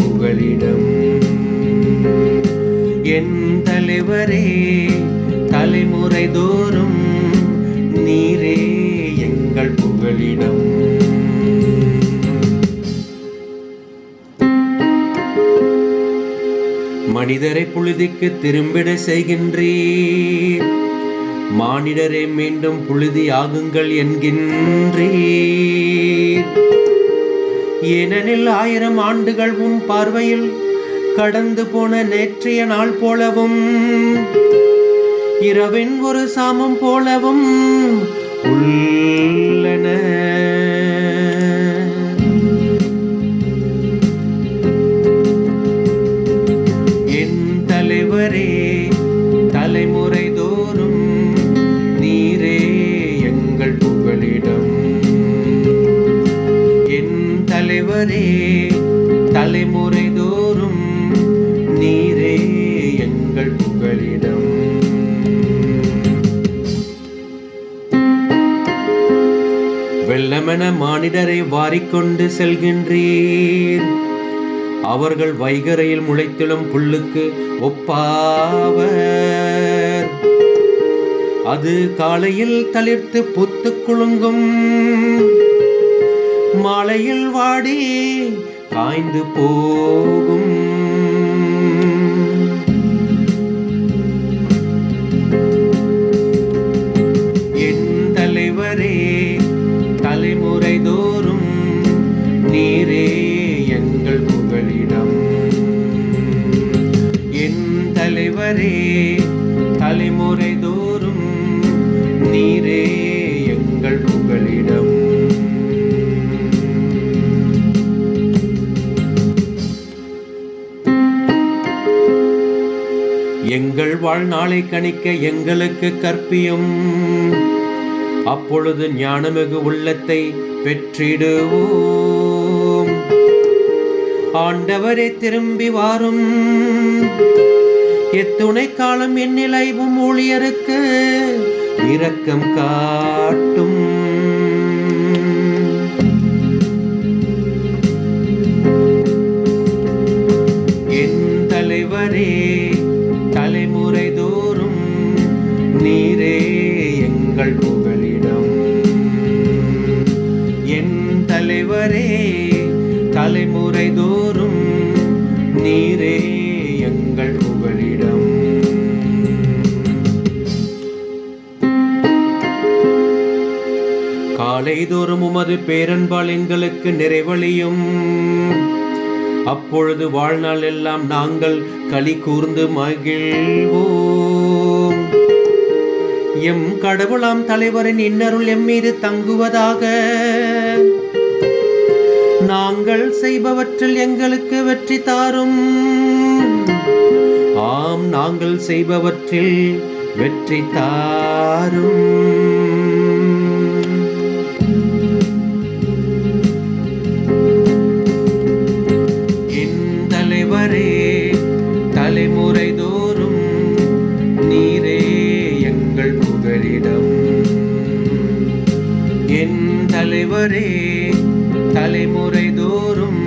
புகலிடம். என் தலைவரே, தலைமுறை தோறும் நீரே எங்கள் புகலிடம். மனிதரை புழுதிக்கு திரும்பிட செய்கின்றீர், மானிடரே மீண்டும் புழுதி ஆகுங்கள் என்கின்றீர். ஏனெனில் 1000 ஆண்டுகள் உம் பார்வையில் கடந்து போன நேற்றைய நாள் போலவும் இரவின் ஒரு சாமம் போலவும் உள்ளன. என் தலைவரே, தலைமுறை தோறும் நீரே எங்கள் புகலிடம். என் தலைவரே, தலைமுறை தோறும் நீரே எங்கள் புகலிடம். வெள்ளமென மானிடரை வாரிக்கொண்டு செல்கின்றீர், அவர்கள் வைகரையில் முளைத்திடும் புல்லுக்கு ஒப்பாவர். அது காலையில் தளிர்த்து பூத்து குலுங்கும், மாலையில் வாடி காய்ந்து போகும். என் தலைவரே, தலைமுறை தோறும் நீரே எங்கள் புகலிடம். என் தலைவரே, தலைமுறை தோறும் நீரே எங்கள் புகலிடம். எங்கள் வாழ்நாளை கணிக்க எங்களுக்கு கற்பியும், அப்பொழுது ஞானமிகு உள்ளத்தை பெற்றிடுவோம். ஆண்டவரே திரும்பி வாரும், எத்துணை காலம் எந்நிலைவும் ஊழியருக்கு இரக்கம் காட்டும். என் தலைவரே, தலைமுறை தோறும் நீரே எங்கள் புகலிடம். என் தலைவரே, தலைமுறை தோறும் நீரே எங்கள் புகலிடம். காலை தோறும் உமது பேரன்பால் எங்களுக்கு நிறைவழியும், அப்பொழுது வாழ்நாள் எல்லாம் நாங்கள் களி கூர்ந்து மகிழ்வோம். எம் கடவுளாம் தலைவரின் இன்னருள் எம்மீது தங்குவதாக. நாங்கள் செய்பவற்றில் எங்களுக்கு வெற்றி தாரும். ஆம், நாங்கள் செய்பவற்றில் வெற்றி தாரும். தலைமுறை தோறும் நீரே எங்கள் புகலிடம். என் தலைவரே, தலைமுறை தோறும்